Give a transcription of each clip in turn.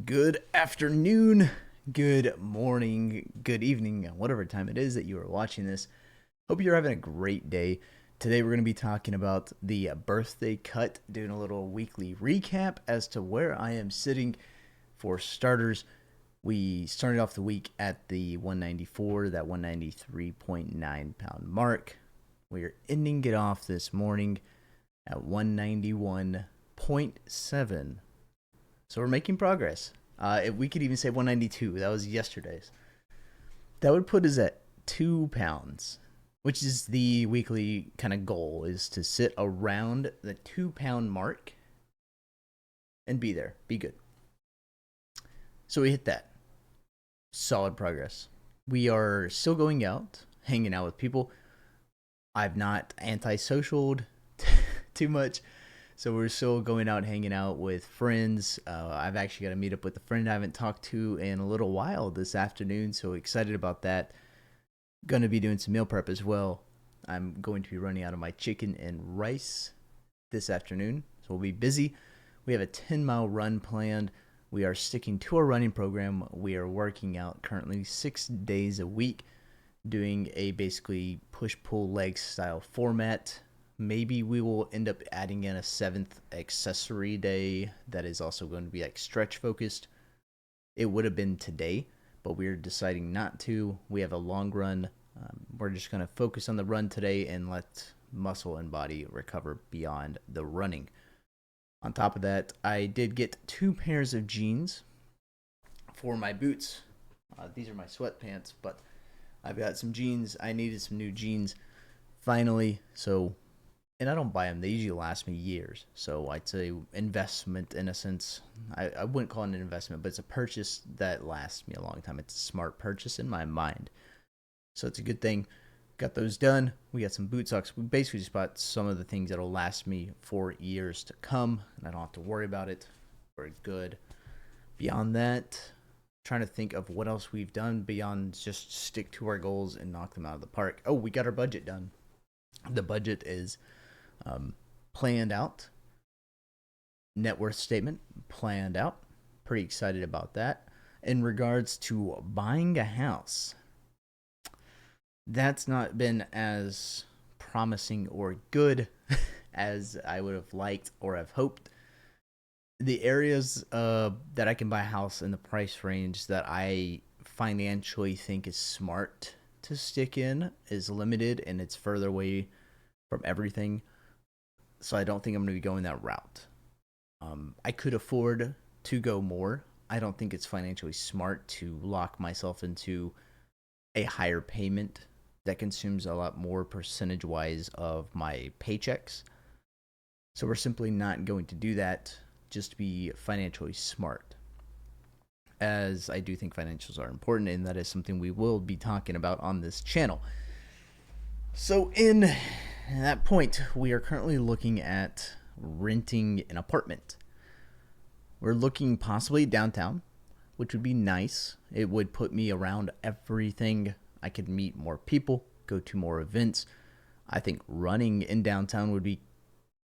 Good afternoon, good morning, good evening, whatever time it is that you are watching this. Hope you're having a great day. Today we're going to be talking about the birthday cut, doing a little weekly recap as to where I am sitting. For starters, we started off the week at the 194, that 193.9 pound mark. We are ending it off this morning at 191.7. So we're making progress. If we could even say 192. That was yesterday's. That would put us at 2 pounds, which is the weekly kind of goal, is to sit around the 2 pound mark and be there, be good. So we hit that. Solid progress. We are still going out, hanging out with people. I've not anti-socialed too much. So we're still going out, hanging out with friends. I've actually got to meet up with a friend I haven't talked to in a little while this afternoon. So excited about that. Going to be doing some meal prep as well. I'm going to be running out of my chicken and rice this afternoon. So we'll be busy. We have a 10-mile run planned. We are sticking to our running program. We are working out currently 6 days a week, doing a basically push-pull leg style format. Maybe we will end up adding in a 7th accessory day that is also going to be like stretch focused. It would have been today, but we're deciding not to. We have a long run. We're just going to focus on the run today and let muscle and body recover beyond the running. On top of that, I did get 2 pairs of jeans for my boots. These are my sweatpants, but I've got some jeans. I needed some new jeans finally, and I don't buy them. They usually last me years. So I'd say investment in a sense. I wouldn't call it an investment, but it's a purchase that lasts me a long time. It's a smart purchase in my mind. So it's a good thing. Got those done. We got some boot socks. We basically just bought some of the things that'll last me for years to come, and I don't have to worry about it. We're good. Beyond that, trying to think of what else we've done beyond just stick to our goals and knock them out of the park. Oh, we got our budget done. The budget is planned out. Net worth statement planned out. Pretty excited about that. In regards to buying a house, that's not been as promising or good as I would have liked or have hoped. The areas that I can buy a house in the price range that I financially think is smart to stick in is limited, and it's further away from everything. So I don't think I'm going to be going that route. I could afford to go more. I don't think it's financially smart to lock myself into a higher payment that consumes a lot more percentage-wise of my paychecks. So we're simply not going to do that, just to be financially smart. As I do think financials are important, and that is something we will be talking about on this channel. So in that point, we are currently looking at renting an apartment. We're looking possibly downtown, which would be nice. It would put me around everything. I could meet more people, go to more events. I think running in downtown would be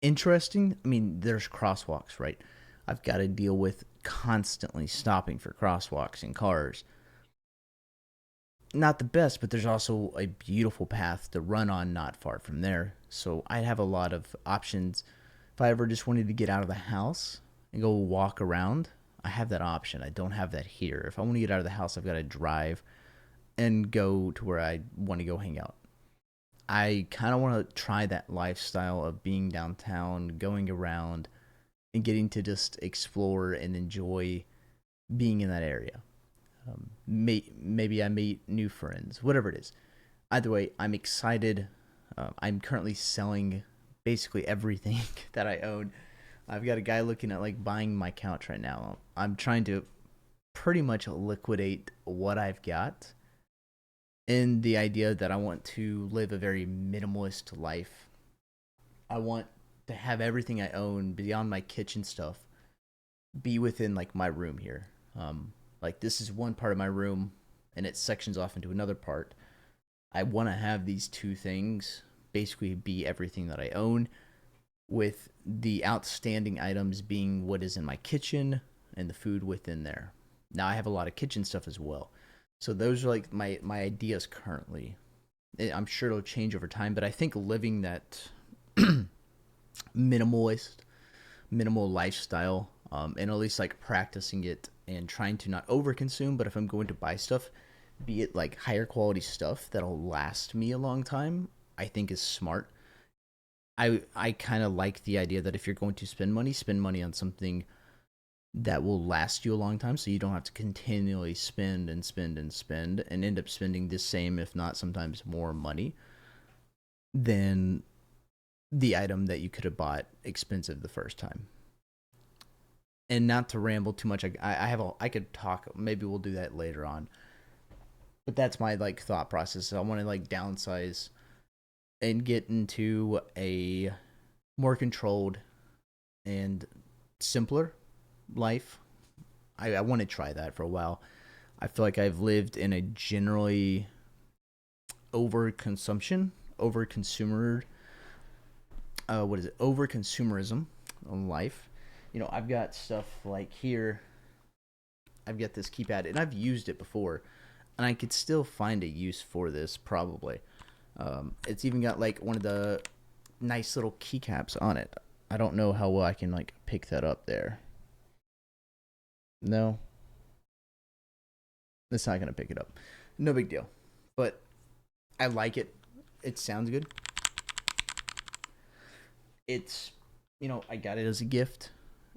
interesting. I mean, there's crosswalks, right? I've got to deal with constantly stopping for crosswalks and cars. Not the best, but there's also a beautiful path to run on not far from there. So I'd have a lot of options. If I ever just wanted to get out of the house and go walk around, I have that option. I don't have that here. If I want to get out of the house, I've got to drive and go to where I want to go hang out. I kind of want to try that lifestyle of being downtown, going around, and getting to just explore and enjoy being in that area. Maybe I meet new friends, whatever it is. Either way, I'm excited. I'm currently selling basically everything that I own. I've got a guy looking at like buying my couch right now. I'm trying to pretty much liquidate what I've got, in the idea that I want to live a very minimalist life. I want to have everything I own beyond my kitchen stuff be within like my room here. Like this is one part of my room and it sections off into another part. I want to have these two things basically be everything that I own, with the outstanding items being what is in my kitchen, and the food within there. Now I have a lot of kitchen stuff as well. So those are like my ideas currently. I'm sure it'll change over time, but I think living that minimalist, minimal lifestyle, and at least like practicing it and trying to not overconsume. But if I'm going to buy stuff, be it like higher quality stuff that'll last me a long time, I think is smart. I kind of like the idea that if you're going to spend money on something that will last you a long time, so you don't have to continually spend and spend and spend and end up spending the same, if not sometimes more money than the item that you could have bought expensive the first time. And not to ramble too much, I could talk. Maybe we'll do that later on. But that's my like thought process. I want to like downsize and get into a more controlled and simpler life. I want to try that for a while. I feel like I've lived in a generally over consumer what is it? Over consumerism life. You know, I've got stuff like here. I've got this keypad, and I've used it before, and I could still find a use for this probably. It's even got like one of the nice little keycaps on it. I don't know how well I can like pick that up there. No, it's not gonna pick it up. No big deal. But I like it. It sounds good. It's, you know, I got it as a gift.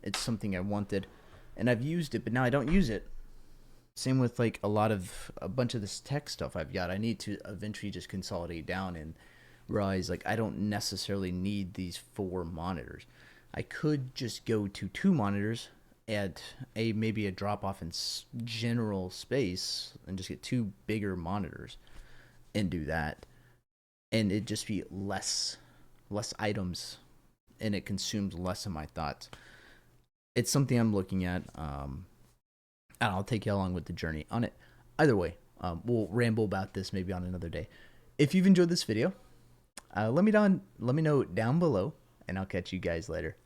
It's something I wanted, and I've used it, but now I don't use it. Same with like a bunch of this tech stuff I've got. I need to eventually just consolidate down and realize like I don't necessarily need these 4 monitors. I could just go to 2 monitors at a maybe a drop off in general space and just get 2 bigger monitors and do that, and it just be less items, and it consumes less of my thoughts. It's something I'm looking at. And I'll take you along with the journey on it. Either way, we'll ramble about this maybe on another day. If you've enjoyed this video, let me know down below, and I'll catch you guys later.